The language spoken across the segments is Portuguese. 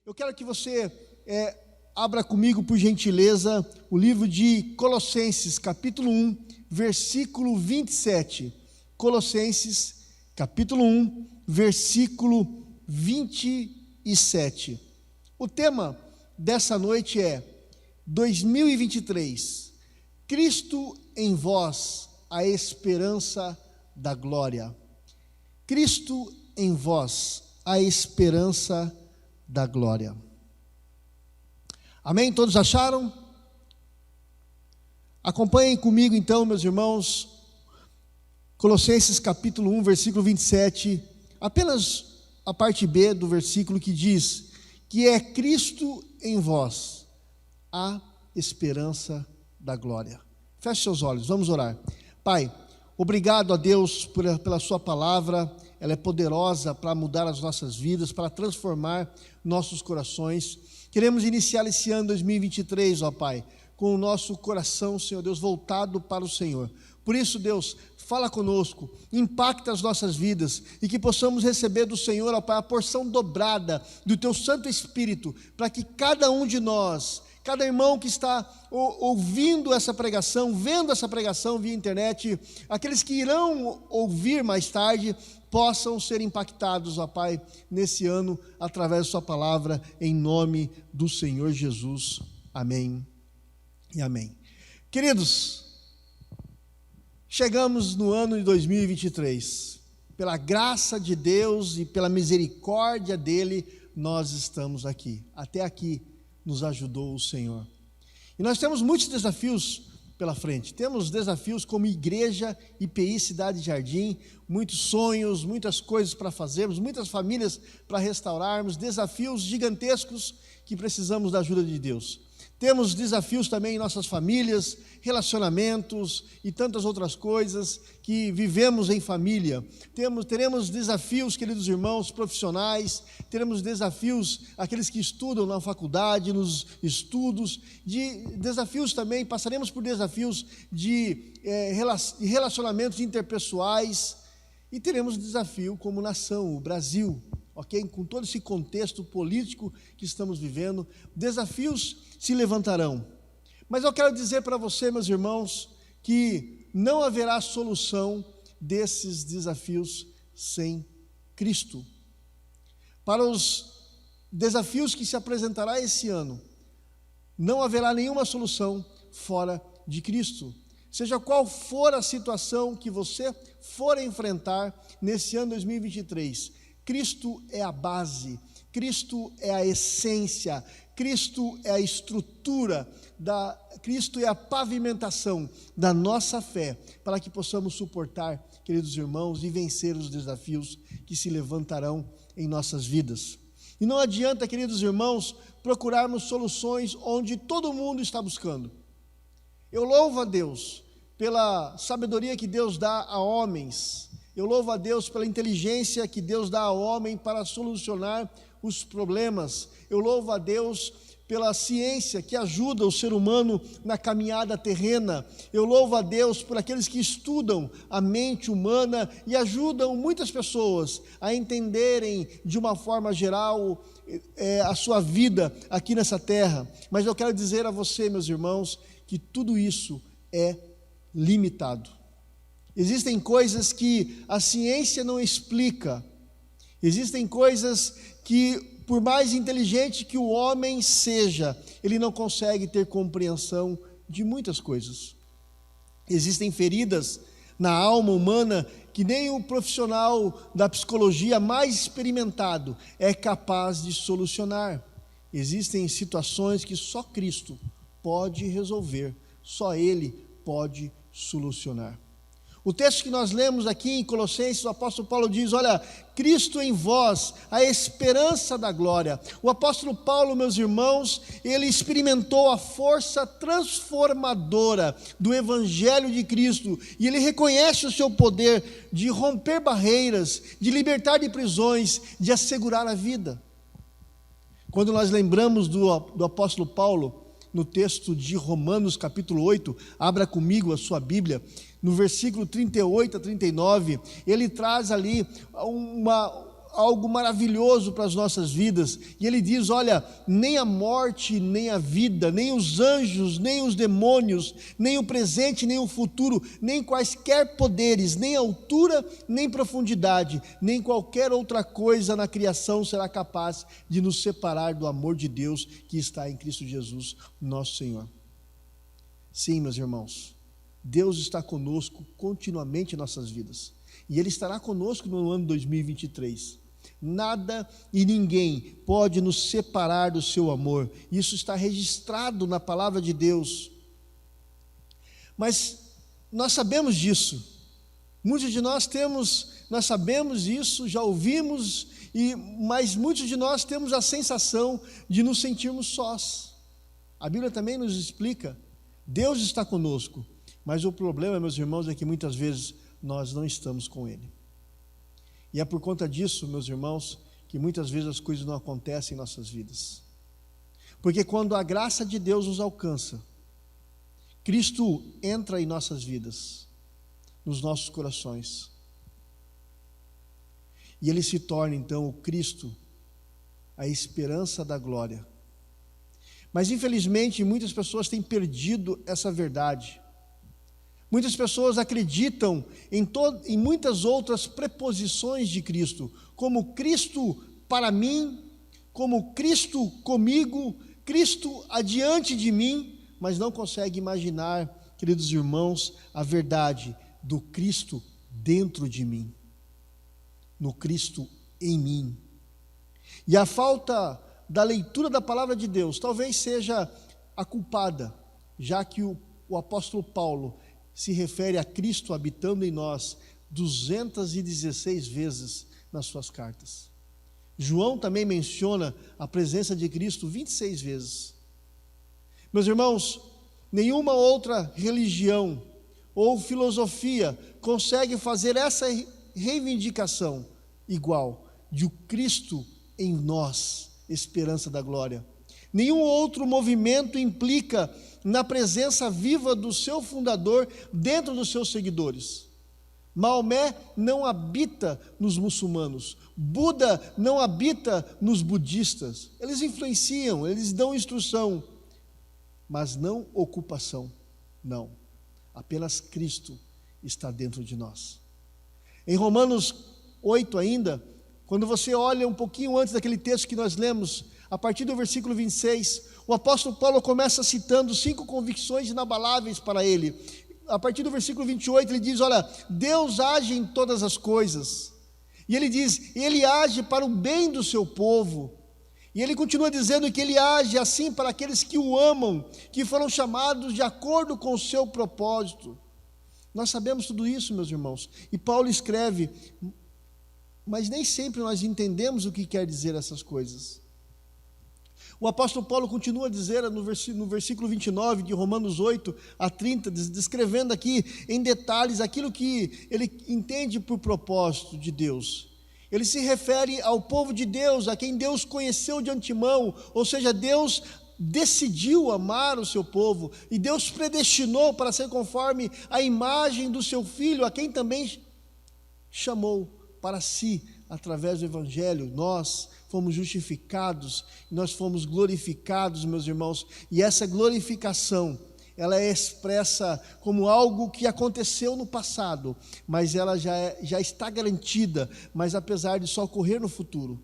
Eu quero que você abra comigo, por gentileza, o livro de Colossenses, capítulo 1, versículo 27. Colossenses, capítulo 1, versículo 27. O tema dessa noite é 2023, Cristo em vós, a esperança da glória. Cristo em vós, a esperança da glória. Amém? Todos acharam? Acompanhem comigo então, meus irmãos, Colossenses capítulo 1, versículo 27, apenas a parte B do versículo que diz que é Cristo em vós, a esperança da glória. Feche seus olhos, vamos orar. Pai, obrigado a Deus pela sua palavra. Ela é poderosa para mudar as nossas vidas, para transformar nossos corações. Queremos iniciar esse ano 2023, ó Pai, com o nosso coração, Senhor Deus, voltado para o Senhor. Por isso, Deus, fala conosco, impacta as nossas vidas e que possamos receber do Senhor, ó Pai, a porção dobrada do Teu Santo Espírito, para que cada um de nós, cada irmão que está ouvindo essa pregação, vendo essa pregação via internet, aqueles que irão ouvir mais tarde, possam ser impactados, ó Pai, nesse ano, através da sua palavra, em nome do Senhor Jesus. Amém e amém. Queridos, chegamos no ano de 2023. Pela graça de Deus e pela misericórdia dEle, nós estamos aqui. Até aqui nos ajudou o Senhor. E nós temos muitos desafios pela frente. Temos desafios como igreja, IPI Cidade Jardim, muitos sonhos, muitas coisas para fazermos, muitas famílias para restaurarmos, desafios gigantescos que precisamos da ajuda de Deus. Temos desafios também em nossas famílias, relacionamentos e tantas outras coisas que vivemos em família. Teremos desafios, queridos irmãos, profissionais, teremos desafios, aqueles que estudam na faculdade, nos estudos, desafios também, passaremos por desafios de relacionamentos interpessoais e teremos desafio como nação, o Brasil. Ok? Com todo esse contexto político que estamos vivendo, desafios se levantarão. Mas eu quero dizer para você, meus irmãos, que não haverá solução desses desafios sem Cristo. Para os desafios que se apresentará esse ano, não haverá nenhuma solução fora de Cristo. Seja qual for a situação que você for enfrentar nesse ano 2023, Cristo é a base, Cristo é a essência, Cristo é a estrutura, Cristo é a pavimentação da nossa fé, para que possamos suportar, queridos irmãos, e vencer os desafios que se levantarão em nossas vidas. E não adianta, queridos irmãos, procurarmos soluções onde todo mundo está buscando. Eu louvo a Deus pela sabedoria que Deus dá a homens. Eu louvo a Deus pela inteligência que Deus dá ao homem para solucionar os problemas. Eu louvo a Deus pela ciência que ajuda o ser humano na caminhada terrena. Eu louvo a Deus por aqueles que estudam a mente humana e ajudam muitas pessoas a entenderem de uma forma geral a sua vida aqui nessa terra. Mas eu quero dizer a você, meus irmãos, que tudo isso é limitado. Existem coisas que a ciência não explica. Existem coisas que, por mais inteligente que o homem seja, ele não consegue ter compreensão de muitas coisas. Existem feridas na alma humana que nem o profissional da psicologia mais experimentado é capaz de solucionar. Existem situações que só Cristo pode resolver, só Ele pode solucionar. O texto que nós lemos aqui em Colossenses, o apóstolo Paulo diz, olha, Cristo em vós, a esperança da glória. O apóstolo Paulo, meus irmãos, ele experimentou a força transformadora do Evangelho de Cristo, e ele reconhece o seu poder de romper barreiras, de libertar de prisões, de assegurar a vida. Quando nós lembramos do apóstolo Paulo, no texto de Romanos capítulo 8, abra comigo a sua Bíblia, no versículo 38 a 39, ele traz ali algo maravilhoso para as nossas vidas, e ele diz: olha, nem a morte, nem a vida, nem os anjos, nem os demônios, nem o presente, nem o futuro, nem quaisquer poderes, nem altura, nem profundidade, nem qualquer outra coisa na criação será capaz de nos separar do amor de Deus que está em Cristo Jesus, nosso Senhor. Sim, meus irmãos, Deus está conosco continuamente em nossas vidas. E Ele estará conosco no ano 2023. Nada e ninguém pode nos separar do seu amor. Isso está registrado na palavra de Deus. Mas nós sabemos disso. Muitos de nós sabemos isso, já ouvimos, mas muitos de nós temos a sensação de nos sentirmos sós. A Bíblia também nos explica: Deus está conosco, mas o problema, meus irmãos, é que muitas vezes nós não estamos com Ele. E é por conta disso, meus irmãos, que muitas vezes as coisas não acontecem em nossas vidas. Porque quando a graça de Deus nos alcança, Cristo entra em nossas vidas, nos nossos corações. E Ele se torna então o Cristo, a esperança da glória. Mas infelizmente muitas pessoas têm perdido essa verdade. Muitas pessoas acreditam em muitas outras preposições de Cristo, como Cristo para mim, como Cristo comigo, Cristo adiante de mim, mas não conseguem imaginar, queridos irmãos, a verdade do Cristo dentro de mim, no Cristo em mim. E a falta da leitura da palavra de Deus talvez seja a culpada, já que o apóstolo Paulo se refere a Cristo habitando em nós 216 vezes nas suas cartas. João também menciona a presença de Cristo 26 vezes. Meus irmãos, nenhuma outra religião ou filosofia consegue fazer essa reivindicação igual de o Cristo em nós, esperança da glória. Nenhum outro movimento implica na presença viva do seu fundador dentro dos seus seguidores. Maomé não habita nos muçulmanos, Buda não habita nos budistas. Eles influenciam, eles dão instrução, mas não ocupação, não. Apenas Cristo está dentro de nós. Em Romanos 8 ainda, quando você olha um pouquinho antes daquele texto que nós lemos, a partir do versículo 26, o apóstolo Paulo começa citando 5 convicções inabaláveis para ele. A partir do versículo 28, ele diz: olha, Deus age em todas as coisas. E ele diz, Ele age para o bem do seu povo. E ele continua dizendo que Ele age assim para aqueles que o amam, que foram chamados de acordo com o seu propósito. Nós sabemos tudo isso, meus irmãos. E Paulo escreve, mas nem sempre nós entendemos o que quer dizer essas coisas. O apóstolo Paulo continua a dizer no versículo 29 de Romanos 8 a 30, descrevendo aqui em detalhes aquilo que ele entende por propósito de Deus. Ele se refere ao povo de Deus, a quem Deus conheceu de antemão, ou seja, Deus decidiu amar o seu povo, e Deus predestinou para ser conforme a imagem do seu Filho, a quem também chamou para si, através do Evangelho. Nós fomos justificados, nós fomos glorificados, meus irmãos, e essa glorificação, ela é expressa como algo que aconteceu no passado, mas ela já está garantida, mas apesar de só ocorrer no futuro.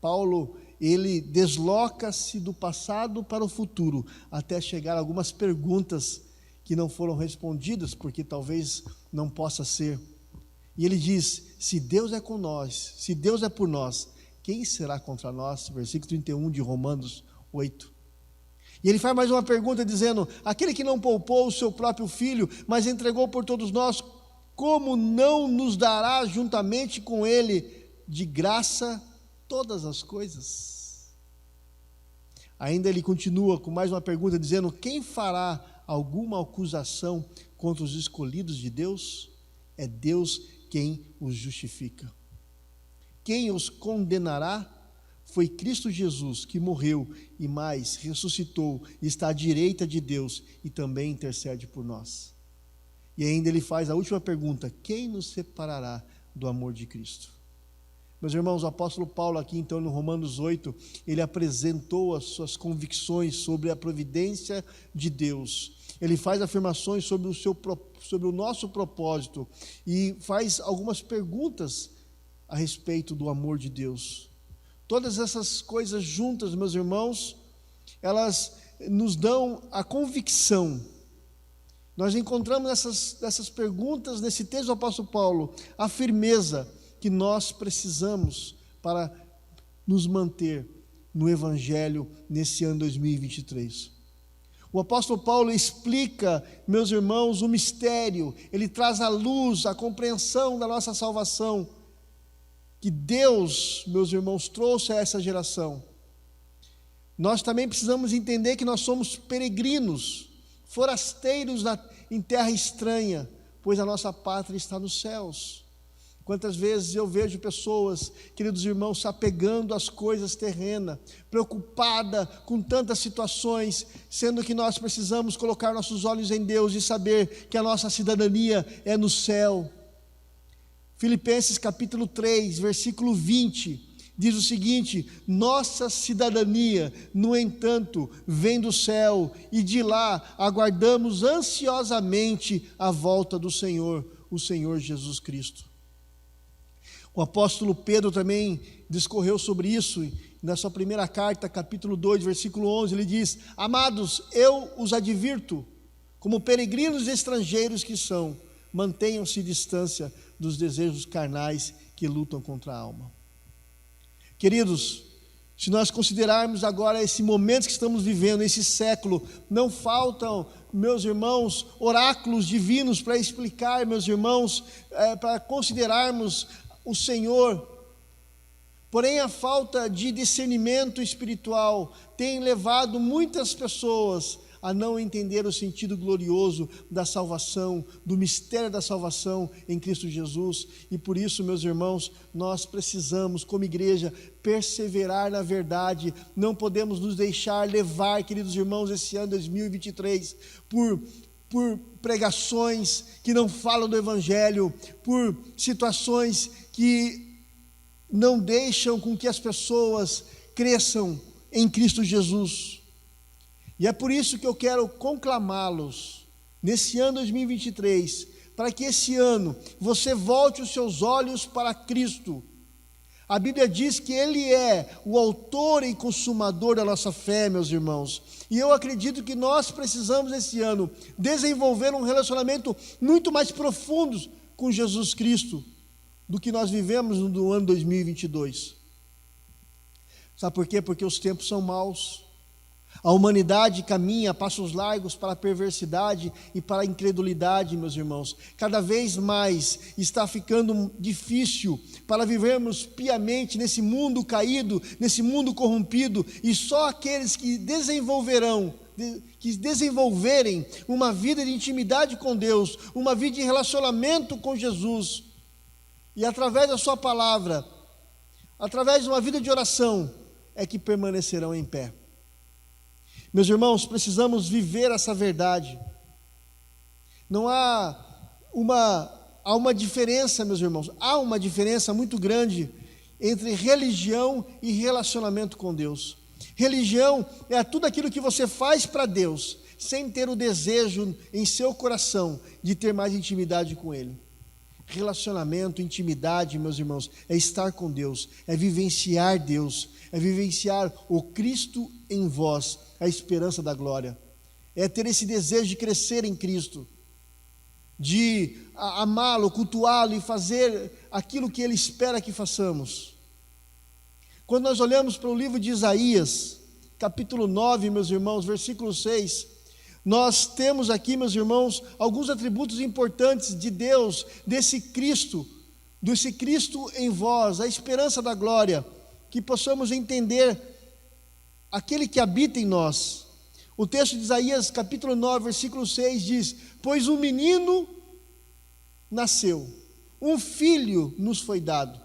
Paulo, ele desloca-se do passado para o futuro, até chegar a algumas perguntas que não foram respondidas, porque talvez não possa ser. E ele diz, se Deus é com nós, se Deus é por nós, quem será contra nós? Versículo 31 de Romanos 8. E ele faz mais uma pergunta dizendo, aquele que não poupou o seu próprio filho, mas entregou por todos nós, como não nos dará juntamente com ele de graça todas as coisas? Ainda ele continua com mais uma pergunta dizendo, quem fará alguma acusação contra os escolhidos de Deus? É Deus quem os justifica. Quem os condenará? Foi Cristo Jesus que morreu e mais ressuscitou, e está à direita de Deus e também intercede por nós. E ainda ele faz a última pergunta, quem nos separará do amor de Cristo? Meus irmãos, o apóstolo Paulo aqui, então, no Romanos 8, ele apresentou as suas convicções sobre a providência de Deus. Ele faz afirmações sobre o nosso propósito e faz algumas perguntas a respeito do amor de Deus. Todas essas coisas juntas, meus irmãos, elas nos dão a convicção. Nós encontramos nessas perguntas, nesse texto do apóstolo Paulo, a firmeza que nós precisamos para nos manter no Evangelho nesse ano 2023. O apóstolo Paulo explica, meus irmãos, o mistério, ele traz à luz a compreensão da nossa salvação, que Deus, meus irmãos, trouxe a essa geração. Nós também precisamos entender que nós somos peregrinos, forasteiros em terra estranha, pois a nossa pátria está nos céus. Quantas vezes eu vejo pessoas, queridos irmãos, se apegando às coisas terrenas, preocupada com tantas situações, sendo que nós precisamos colocar nossos olhos em Deus e saber que a nossa cidadania é no céu. Filipenses capítulo 3, versículo 20, diz o seguinte: nossa cidadania, no entanto, vem do céu, e de lá aguardamos ansiosamente a volta do Senhor, o Senhor Jesus Cristo. O apóstolo Pedro também discorreu sobre isso, na sua primeira carta, capítulo 2, versículo 11, ele diz: amados, eu os advirto, como peregrinos e estrangeiros que são, mantenham-se distância dos desejos carnais que lutam contra a alma. Queridos, se nós considerarmos agora esse momento que estamos vivendo, esse século, não faltam, meus irmãos, oráculos divinos para explicar, meus irmãos, para considerarmos o Senhor. Porém, a falta de discernimento espiritual tem levado muitas pessoas a não entender o sentido glorioso da salvação, do mistério da salvação em Cristo Jesus. E por isso, meus irmãos, nós precisamos, como igreja, perseverar na verdade. Não podemos nos deixar levar, queridos irmãos, esse ano 2023, por pregações que não falam do Evangelho, por situações que não deixam com que as pessoas cresçam em Cristo Jesus. E é por isso que eu quero conclamá-los, nesse ano 2023, para que esse ano você volte os seus olhos para Cristo. A Bíblia diz que Ele é o autor e consumador da nossa fé, meus irmãos. E eu acredito que nós precisamos, esse ano, desenvolver um relacionamento muito mais profundo com Jesus Cristo do que nós vivemos no ano 2022. Sabe por quê? Porque os tempos são maus. A humanidade caminha a passos largos para a perversidade e para a incredulidade, meus irmãos. Cada vez mais está ficando difícil para vivermos piamente nesse mundo caído, nesse mundo corrompido, e só aqueles que desenvolverem uma vida de intimidade com Deus, uma vida de relacionamento com Jesus, e através da sua palavra, através de uma vida de oração, é que permanecerão em pé. Meus irmãos, precisamos viver essa verdade. Não há uma diferença, meus irmãos, há uma diferença muito grande entre religião e relacionamento com Deus. Religião é tudo aquilo que você faz para Deus, sem ter o desejo em seu coração de ter mais intimidade com Ele. Relacionamento, intimidade, meus irmãos, é estar com Deus, é vivenciar Deus, é vivenciar o Cristo em vós, a esperança da glória. É ter esse desejo de crescer em Cristo, de amá-lo, cultuá-lo e fazer aquilo que Ele espera que façamos. Quando nós olhamos para o livro de Isaías, capítulo 9, meus irmãos, versículo 6, nós temos aqui, meus irmãos, alguns atributos importantes de Deus, desse Cristo em vós, a esperança da glória, que possamos entender aquele que habita em nós. O texto de Isaías, capítulo 9, versículo 6 diz: pois um menino nasceu, um filho nos foi dado,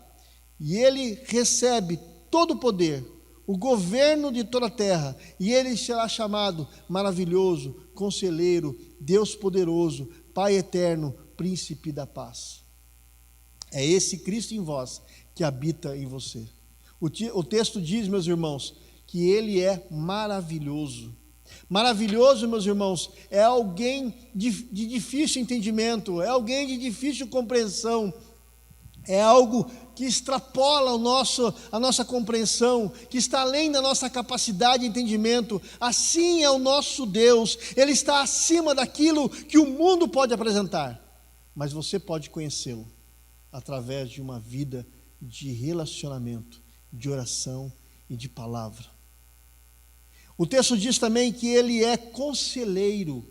e ele recebe todo o poder, o governo de toda a terra, e ele será chamado Maravilhoso, Conselheiro, Deus Poderoso, Pai Eterno, Príncipe da Paz. É esse Cristo em vós que habita em você. O texto diz, meus irmãos, que Ele é maravilhoso. Maravilhoso, meus irmãos, é alguém de difícil entendimento, é alguém de difícil compreensão, é algo que extrapola a nossa compreensão, que está além da nossa capacidade de entendimento. Assim é o nosso Deus, Ele está acima daquilo que o mundo pode apresentar, mas você pode conhecê-lo através de uma vida de relacionamento, de oração e de palavra. O texto diz também que Ele é conselheiro,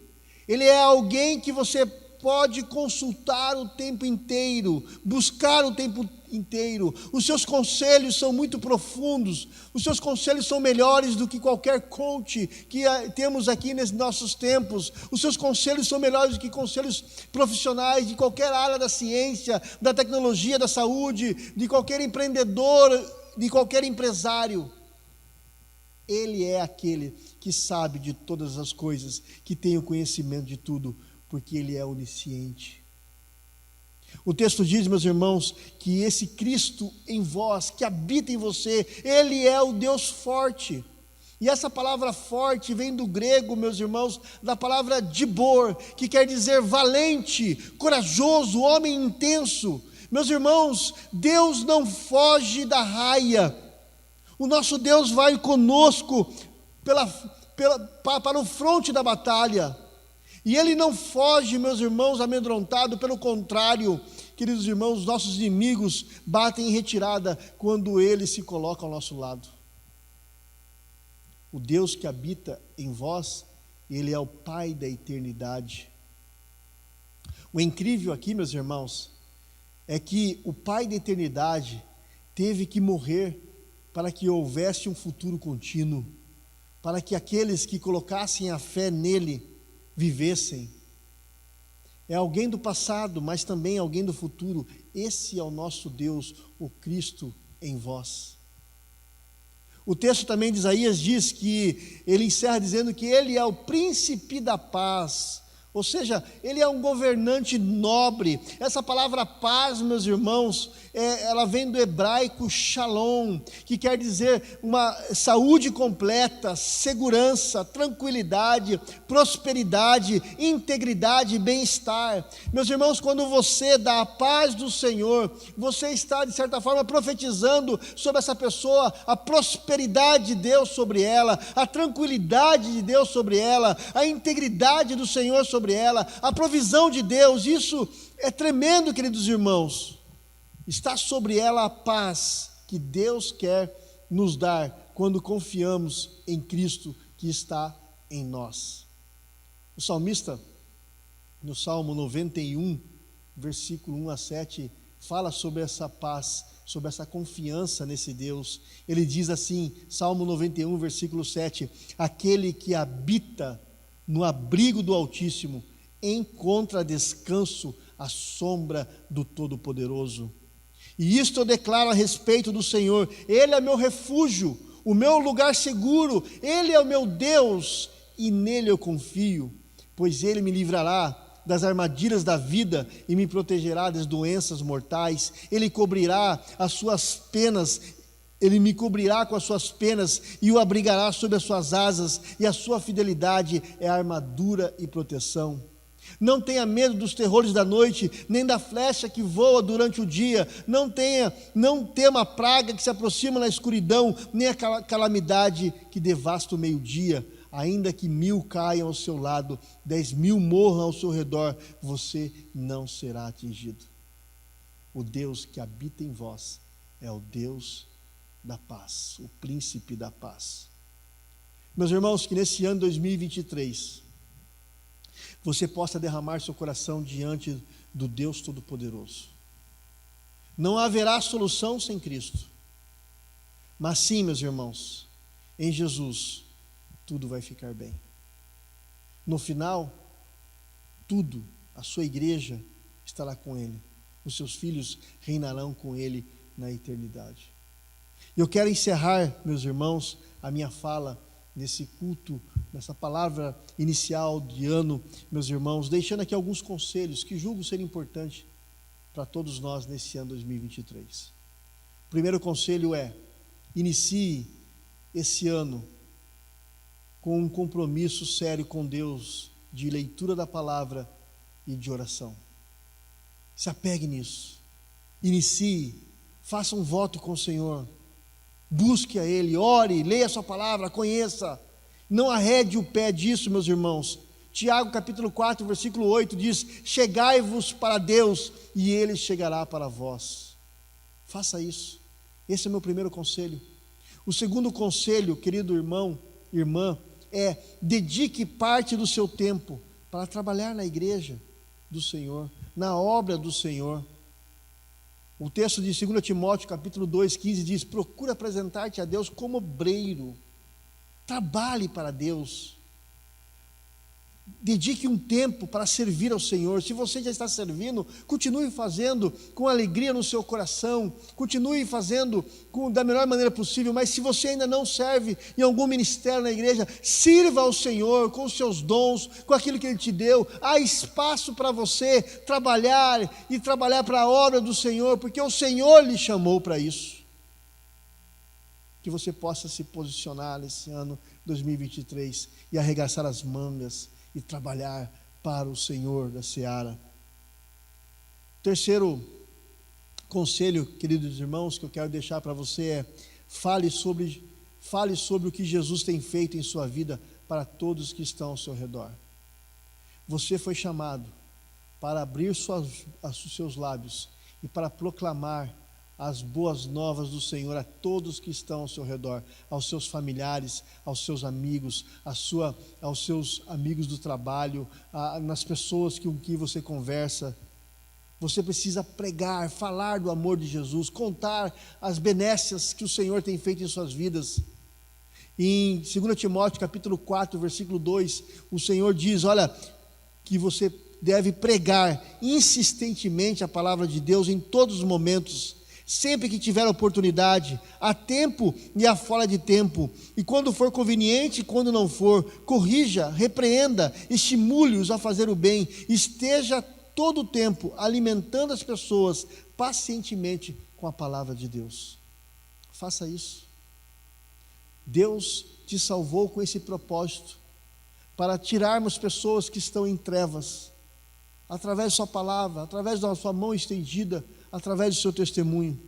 Ele é alguém que você pode consultar o tempo inteiro, buscar o tempo inteiro. Os seus conselhos são muito profundos, os seus conselhos são melhores do que qualquer coach que temos aqui nesses nossos tempos. Os seus conselhos são melhores do que conselhos profissionais de qualquer área da ciência, da tecnologia, da saúde, de qualquer empreendedor, de qualquer empresário. Ele é aquele que sabe de todas as coisas, que tem o conhecimento de tudo, porque Ele é onisciente. O texto diz, meus irmãos, que esse Cristo em vós, que habita em você, Ele é o Deus forte. E essa palavra forte vem do grego, meus irmãos, da palavra dibor, que quer dizer valente, corajoso, homem intenso. Meus irmãos, Deus não foge da raia. O nosso Deus vai conosco para o fronte da batalha. E Ele não foge, meus irmãos, amedrontado, pelo contrário, queridos irmãos, nossos inimigos batem em retirada quando Ele se coloca ao nosso lado. O Deus que habita em vós, Ele é o Pai da eternidade. O incrível aqui, meus irmãos, é que o Pai da eternidade teve que morrer para que houvesse um futuro contínuo, para que aqueles que colocassem a fé nele vivessem. É alguém do passado, mas também alguém do futuro. Esse é o nosso Deus, o Cristo em vós. O texto também de Isaías diz que, ele encerra dizendo que Ele é o príncipe da paz, ou seja, Ele é um governante nobre. Essa palavra paz, meus irmãos, ela vem do hebraico shalom, que quer dizer uma saúde completa, segurança, tranquilidade, prosperidade, integridade e bem-estar. Meus irmãos, quando você dá a paz do Senhor, você está, de certa forma, profetizando sobre essa pessoa a prosperidade de Deus sobre ela, a tranquilidade de Deus sobre ela, a integridade do Senhor sobre ela, a provisão de Deus. Isso é tremendo, queridos irmãos. Está sobre ela a paz que Deus quer nos dar quando confiamos em Cristo que está em nós. O salmista, no Salmo 91, versículo 1 a 7, fala sobre essa paz, sobre essa confiança nesse Deus. Ele diz assim, Salmo 91, versículo 7, aquele que habita no abrigo do Altíssimo encontra descanso à sombra do Todo-Poderoso. E isto eu declaro a respeito do Senhor: Ele é meu refúgio, o meu lugar seguro, Ele é o meu Deus, e nele eu confio, pois Ele me livrará das armadilhas da vida e me protegerá das doenças mortais. Ele cobrirá as suas penas, Ele me cobrirá com as suas penas e o abrigará sob as suas asas, e a sua fidelidade é armadura e proteção. Não tenha medo dos terrores da noite, nem da flecha que voa durante o dia. Não tema a praga que se aproxima na escuridão, nem a calamidade que devasta o meio-dia. Ainda que 1000 caiam ao seu lado, 10.000 morram ao seu redor, você não será atingido. O Deus que habita em vós é o Deus da paz, o príncipe da paz. Meus irmãos, que nesse ano 2023, você possa derramar seu coração diante do Deus Todo-Poderoso. Não haverá solução sem Cristo, mas sim, meus irmãos, em Jesus, tudo vai ficar bem. No final, tudo, a sua igreja estará com Ele, os seus filhos reinarão com Ele na eternidade. Eu quero encerrar, meus irmãos, a minha fala nesse culto, nessa palavra inicial de ano, meus irmãos, deixando aqui alguns conselhos que julgo ser importantes para todos nós nesse ano 2023. O primeiro conselho é: inicie esse ano com um compromisso sério com Deus, de leitura da palavra e de oração. Se apegue nisso. Inicie, faça um voto com o Senhor. Busque a Ele, ore, leia a sua palavra, conheça. Não arrede o pé disso, meus irmãos. Tiago capítulo 4, versículo 8 diz: chegai-vos para Deus e Ele chegará para vós. Faça isso. Esse é o meu primeiro conselho. O segundo conselho, querido irmão, irmã, é: dedique parte do seu tempo para trabalhar na igreja do Senhor, na obra do Senhor. O texto de 2 Timóteo capítulo 2,15 diz: procura apresentar-te a Deus como obreiro. Trabalhe para Deus. Dedique um tempo para servir ao Senhor. Se você já está servindo, continue fazendo com alegria no seu coração, continue fazendo da melhor maneira possível. Mas se você ainda não serve em algum ministério na igreja, sirva ao Senhor com os seus dons, com aquilo que Ele te deu. Há espaço para você trabalhar e trabalhar para a obra do Senhor, porque o Senhor lhe chamou para isso. Que você possa se posicionar nesse ano 2023 e arregaçar as mangas e trabalhar para o Senhor da seara. Terceiro conselho, queridos irmãos, que eu quero deixar para você é: fale sobre o que Jesus tem feito em sua vida para todos que estão ao seu redor. Você foi chamado para abrir os seus lábios e para proclamar as boas novas do Senhor a todos que estão ao seu redor, aos seus familiares, aos seus amigos, aos seus amigos do trabalho, nas pessoas com que você conversa. Você precisa pregar, falar do amor de Jesus, contar as benécias que o Senhor tem feito em suas vidas. Em 2 Timóteo capítulo 4, versículo 2, o Senhor diz: olha, que você deve pregar insistentemente a palavra de Deus em todos os momentos, sempre que tiver oportunidade, a tempo e a fora de tempo, e quando for conveniente e quando não for, corrija, repreenda, estimule-os a fazer o bem, esteja todo o tempo alimentando as pessoas pacientemente com a palavra de Deus. Faça isso. Deus te salvou com esse propósito, para tirarmos pessoas que estão em trevas, através da sua palavra, através da sua mão estendida, através do seu testemunho.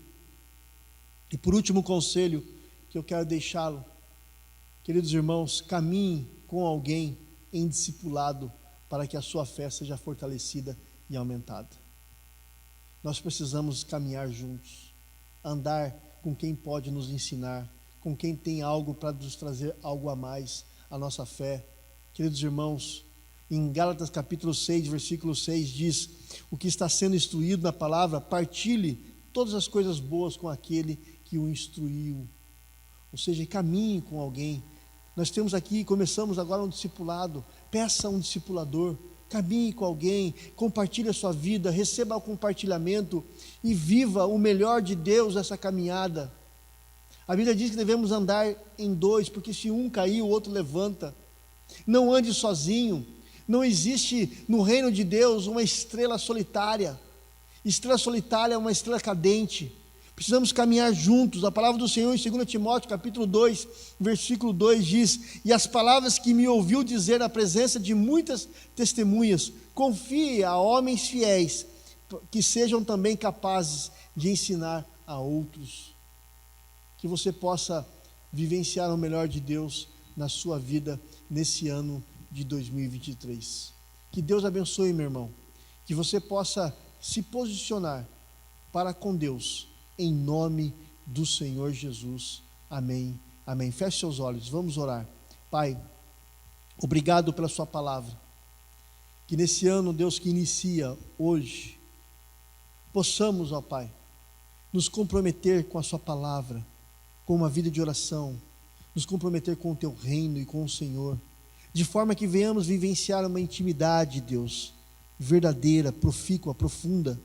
E por último conselho que eu quero deixá-lo, queridos irmãos: caminhe com alguém em discipulado para que a sua fé seja fortalecida e aumentada. Nós precisamos caminhar juntos, andar com quem pode nos ensinar, com quem tem algo para nos trazer algo a mais à nossa fé. Queridos irmãos, em Gálatas capítulo 6, versículo 6 diz: o que está sendo instruído na palavra, partilhe todas as coisas boas com aquele que o instruiu. Ou seja, caminhe com alguém. Nós temos aqui, começamos agora um discipulado. Peça um discipulador, caminhe com alguém, compartilhe a sua vida, receba o compartilhamento e viva o melhor de Deus nessa caminhada. A Bíblia diz que devemos andar em dois, porque se um cair, o outro levanta. Não ande sozinho. Não existe no reino de Deus uma estrela solitária. Estrela solitária é uma estrela cadente. Precisamos caminhar juntos. A palavra do Senhor em 2 Timóteo capítulo 2, versículo 2 diz: e as palavras que me ouviu dizer na presença de muitas testemunhas, confie a homens fiéis, que sejam também capazes de ensinar a outros. Que você possa vivenciar o melhor de Deus na sua vida nesse ano de 2023. Que Deus abençoe, meu irmão. Que você possa se posicionar para com Deus, em nome do Senhor Jesus. Amém, amém. Feche seus olhos, vamos orar. Pai, obrigado pela sua palavra. Que nesse ano, Deus, que inicia hoje, possamos, ó Pai, nos comprometer com a sua palavra, com uma vida de oração, nos comprometer com o teu reino e com o Senhor, de forma que venhamos vivenciar uma intimidade, Deus, verdadeira, profícua, profunda.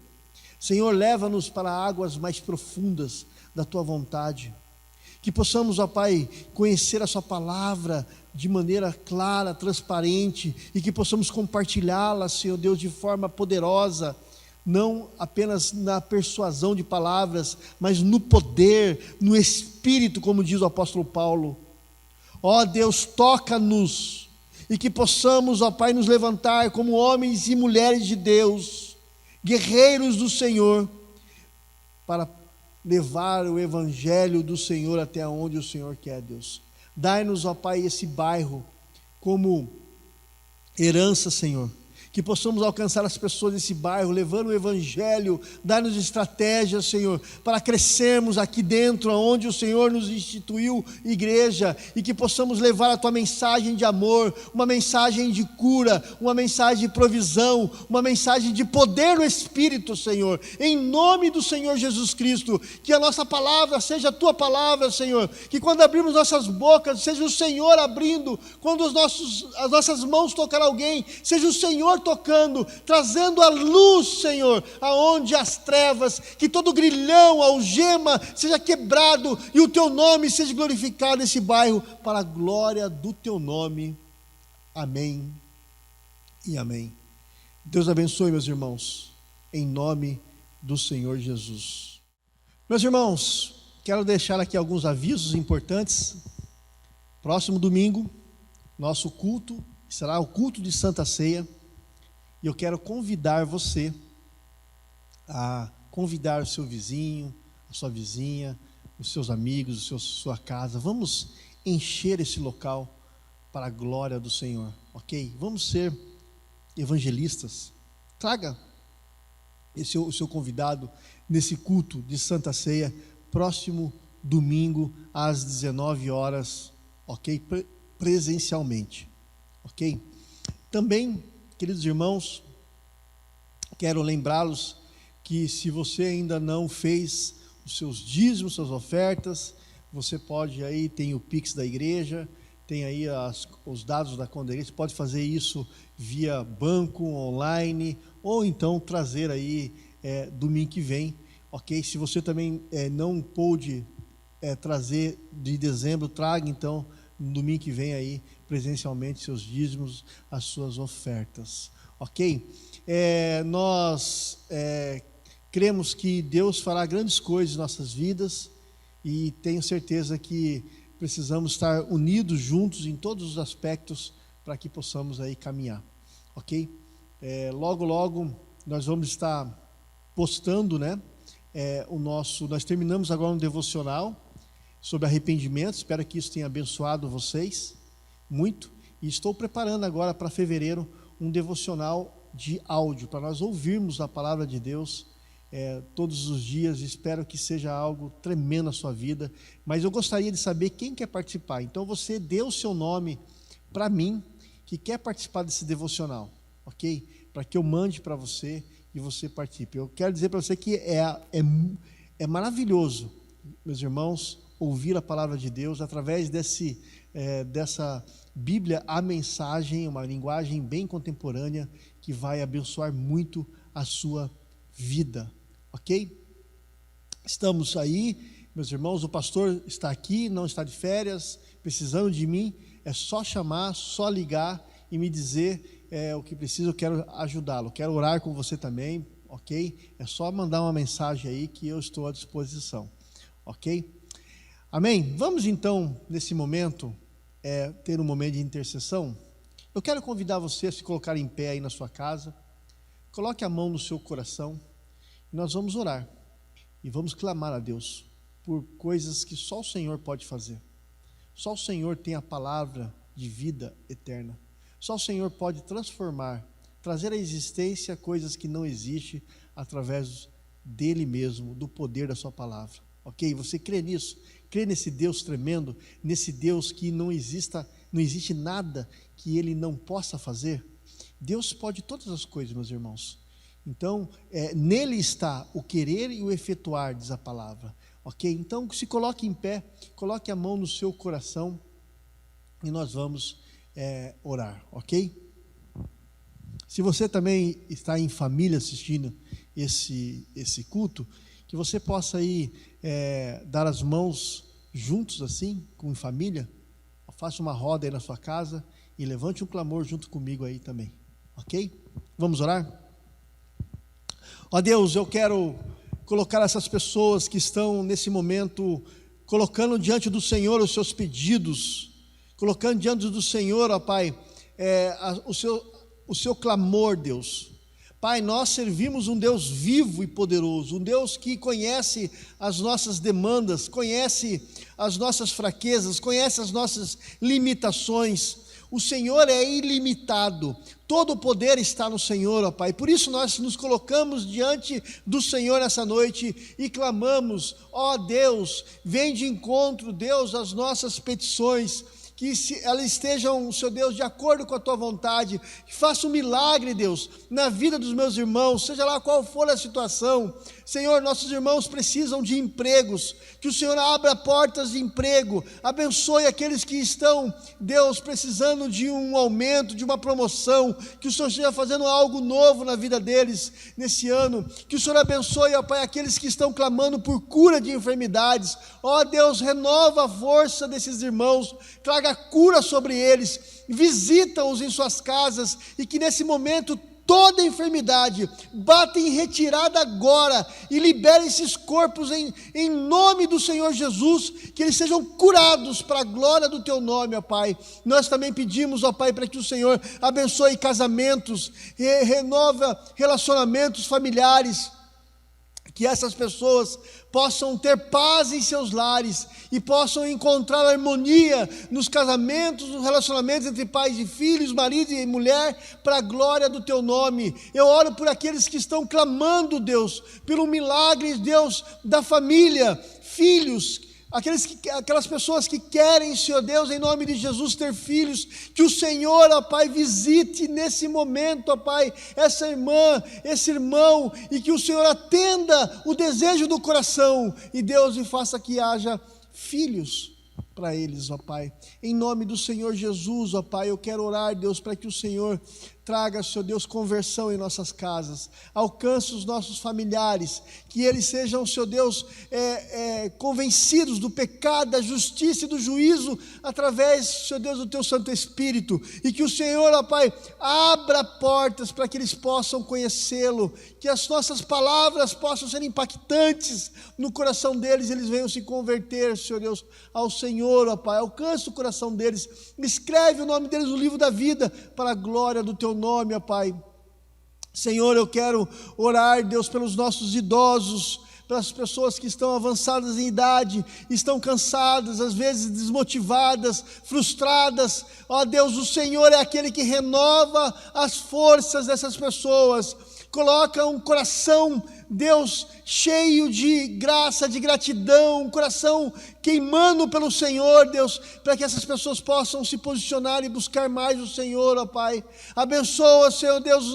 Senhor, leva-nos para águas mais profundas da tua vontade, que possamos, ó Pai, conhecer a sua palavra de maneira clara, transparente, e que possamos compartilhá-la, Senhor Deus, de forma poderosa não apenas na persuasão de palavras, mas no poder, no Espírito, como diz o apóstolo Paulo. Ó Deus, toca-nos, e que possamos, ó Pai, nos levantar como homens e mulheres de Deus, guerreiros do Senhor, para levar o Evangelho do Senhor até onde o Senhor quer, Deus. Dai-nos, ó Pai, esse bairro como herança, Senhor. Que possamos alcançar as pessoas desse bairro, levando o Evangelho, dar-nos estratégias, Senhor, para crescermos aqui dentro, onde o Senhor nos instituiu igreja, e que possamos levar a Tua mensagem de amor, uma mensagem de cura, uma mensagem de provisão, uma mensagem de poder no Espírito, Senhor, em nome do Senhor Jesus Cristo. Que a nossa palavra seja a Tua palavra, Senhor, que quando abrirmos nossas bocas, seja o Senhor abrindo, quando as nossas mãos tocar alguém, seja o Senhor tocando, trazendo a luz, Senhor, aonde as trevas, que todo grilhão, algema seja quebrado e o Teu nome seja glorificado nesse bairro, para a glória do Teu nome. Amém e amém. Deus abençoe, meus irmãos, em nome do Senhor Jesus. Meus irmãos, quero deixar aqui alguns avisos importantes. Próximo domingo, nosso culto será o culto de Santa Ceia. E eu quero convidar você a convidar o seu vizinho, a sua vizinha, os seus amigos, sua casa. Vamos encher esse local para a glória do Senhor, ok? Vamos ser evangelistas. Traga o seu convidado nesse culto de Santa Ceia, próximo domingo às 19 horas, ok? Presencialmente, ok? Também, queridos irmãos, quero lembrá-los que se você ainda não fez os seus dízimos, suas ofertas, você pode aí, tem o Pix da igreja, tem aí os dados da conta da igreja, você pode fazer isso via banco, online, ou então trazer aí domingo que vem, ok? Se você também não pôde trazer de dezembro, traga então no domingo que vem aí presencialmente seus dízimos, as suas ofertas, ok? Nós cremos que Deus fará grandes coisas em nossas vidas e tenho certeza que precisamos estar unidos juntos em todos os aspectos para que possamos aí caminhar, ok? Logo nós vamos estar postando, né? Nós terminamos agora um devocional sobre arrependimento, espero que isso tenha abençoado vocês muito, e estou preparando agora para fevereiro um devocional de áudio, para nós ouvirmos a palavra de Deus todos os dias. Espero que seja algo tremendo na sua vida, mas eu gostaria de saber quem quer participar. Então você dê o seu nome para mim, que quer participar desse devocional, ok? Para que eu mande para você e você participe. Eu quero dizer para você que é maravilhoso, meus irmãos, ouvir a palavra de Deus através dessa Bíblia, a mensagem, uma linguagem bem contemporânea que vai abençoar muito a sua vida, ok? Estamos aí, meus irmãos, o pastor está aqui, não está de férias, precisando de mim, é só chamar, só ligar e me dizer o que precisa, eu quero ajudá-lo, quero orar com você também, ok? É só mandar uma mensagem aí que eu estou à disposição, ok? Amém? Vamos então, nesse momento, ter um momento de intercessão. Eu quero convidar você a se colocar em pé aí na sua casa, coloque a mão no seu coração, e nós vamos orar, e vamos clamar a Deus, por coisas que só o Senhor pode fazer. Só o Senhor tem a palavra de vida eterna, só o Senhor pode transformar, trazer à existência coisas que não existem, através dEle mesmo, do poder da sua palavra, ok? Você crê nisso? Crê nesse Deus tremendo, nesse Deus que não existe nada que Ele não possa fazer? Deus pode todas as coisas, meus irmãos. Então, nele está o querer e o efetuar, diz a palavra, ok? Então, se coloque em pé, coloque a mão no seu coração e nós vamos orar, ok? Se você também está em família assistindo esse culto, que você possa aí dar as mãos juntos assim, em família, faça uma roda aí na sua casa e levante um clamor junto comigo aí também, ok? Vamos orar? Ó Deus, eu quero colocar essas pessoas que estão nesse momento colocando diante do Senhor os seus pedidos, colocando diante do Senhor, ó Pai, o seu clamor, Deus. Pai, nós servimos um Deus vivo e poderoso, um Deus que conhece as nossas demandas, conhece as nossas fraquezas, conhece as nossas limitações. O Senhor é ilimitado, todo o poder está no Senhor, ó Pai. Por isso nós nos colocamos diante do Senhor nessa noite e clamamos: ó Deus, vem de encontro, Deus, às nossas petições, que elas estejam, Senhor Deus, de acordo com a Tua vontade, que faça um milagre, Deus, na vida dos meus irmãos, seja lá qual for a situação. Senhor, nossos irmãos precisam de empregos, que o Senhor abra portas de emprego, abençoe aqueles que estão, Deus, precisando de um aumento, de uma promoção, que o Senhor esteja fazendo algo novo na vida deles nesse ano, que o Senhor abençoe, ó Pai, aqueles que estão clamando por cura de enfermidades. Ó Deus, renova a força desses irmãos, traga cura sobre eles, visita-os em suas casas, e que nesse momento toda enfermidade bata em retirada agora, e libere esses corpos em nome do Senhor Jesus, que eles sejam curados para a glória do Teu nome, ó Pai. Nós também pedimos, ó Pai, para que o Senhor abençoe casamentos, renova relacionamentos familiares, que essas pessoas possam ter paz em seus lares e possam encontrar harmonia nos casamentos, nos relacionamentos entre pais e filhos, marido e mulher, para a glória do Teu nome. Eu oro por aqueles que estão clamando, Deus, pelo milagre, Deus, da família, filhos, aquelas pessoas que querem, Senhor Deus, em nome de Jesus, ter filhos, que o Senhor, ó Pai, visite nesse momento, ó Pai, essa irmã, esse irmão, e que o Senhor atenda o desejo do coração, e Deus, e faça que haja filhos para eles, ó Pai. Em nome do Senhor Jesus, ó Pai, eu quero orar, Deus, para que o Senhor traga, Senhor Deus, conversão em nossas casas, alcance os nossos familiares, que eles sejam, Senhor Deus, convencidos do pecado, da justiça e do juízo, através, Senhor Deus, do Teu Santo Espírito, e que o Senhor, ó Pai, abra portas para que eles possam conhecê-lo, que as nossas palavras possam ser impactantes no coração deles, eles venham se converter, Senhor Deus, ao Senhor, ó Pai, alcance o coração deles, escreve o nome deles no livro da vida, para a glória do Teu nome, ó Pai. Senhor, eu quero orar, Deus, pelos nossos idosos, pelas pessoas que estão avançadas em idade, estão cansadas, às vezes desmotivadas, frustradas. Ó Deus, o Senhor é aquele que renova as forças dessas pessoas, coloca um coração, Deus, cheio de graça, de gratidão, um coração queimando pelo Senhor, Deus, para que essas pessoas possam se posicionar e buscar mais o Senhor, ó Pai. Abençoa, Senhor Deus,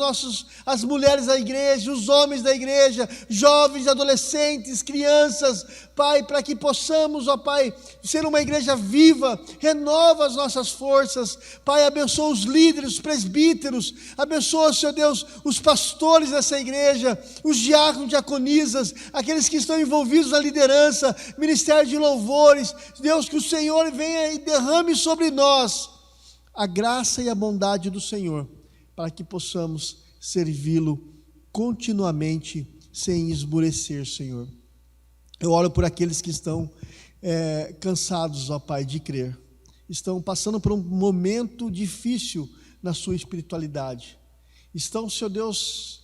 as mulheres da igreja, os homens da igreja, jovens, adolescentes, crianças, Pai, para que possamos, ó Pai, ser uma igreja viva, renova as nossas forças, Pai, abençoa os líderes, os presbíteros, abençoa, Senhor Deus, os pastores dessa igreja, os diáconos, diaconisas, aqueles que estão envolvidos na liderança, ministério de louvores. Deus, que o Senhor venha e derrame sobre nós a graça e a bondade do Senhor, para que possamos servi-lo continuamente, sem esmorecer, Senhor. Eu oro por aqueles que estão cansados, ó Pai, de crer, estão passando por um momento difícil na sua espiritualidade, estão, Senhor Deus,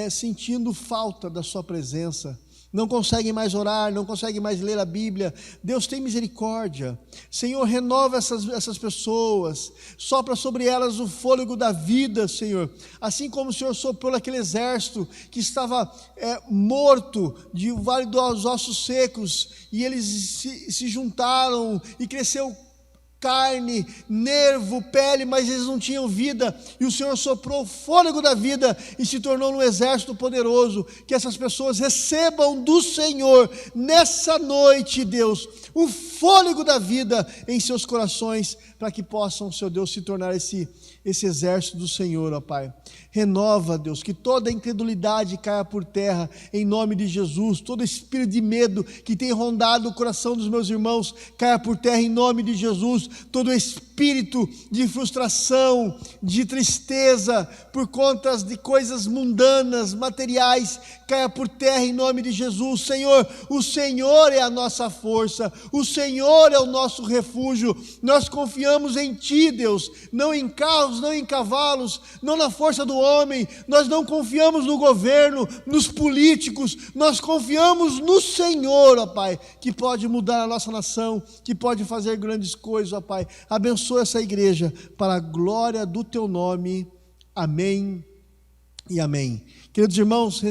sentindo falta da sua presença, não conseguem mais orar, não conseguem mais ler a Bíblia. Deus, tem misericórdia, Senhor, renova essas pessoas, sopra sobre elas o fôlego da vida, Senhor, assim como o Senhor soprou naquele exército que estava morto, de Vale dos Ossos Secos, e eles se juntaram e cresceu carne, nervo, pele, mas eles não tinham vida, e o Senhor soprou o fôlego da vida e se tornou um exército poderoso. Que essas pessoas recebam do Senhor nessa noite, Deus, o fôlego da vida em seus corações, para que possam, Senhor Deus, se tornar esse exército do Senhor, ó Pai. Renova, Deus, que toda incredulidade caia por terra, em nome de Jesus. Todo espírito de medo que tem rondado o coração dos meus irmãos, caia por terra, em nome de Jesus. todo espírito de frustração, de tristeza, por conta de coisas mundanas, materiais, caia por terra em nome de Jesus. Senhor, o Senhor é a nossa força, o Senhor é o nosso refúgio, nós confiamos em Ti, Deus, não em carros, não em cavalos, não na força do homem, nós não confiamos no governo, nos políticos, nós confiamos no Senhor, ó Pai, que pode mudar a nossa nação, que pode fazer grandes coisas, ó Pai. Abençoa essa igreja para a glória do Teu nome. Amém e amém. Queridos irmãos,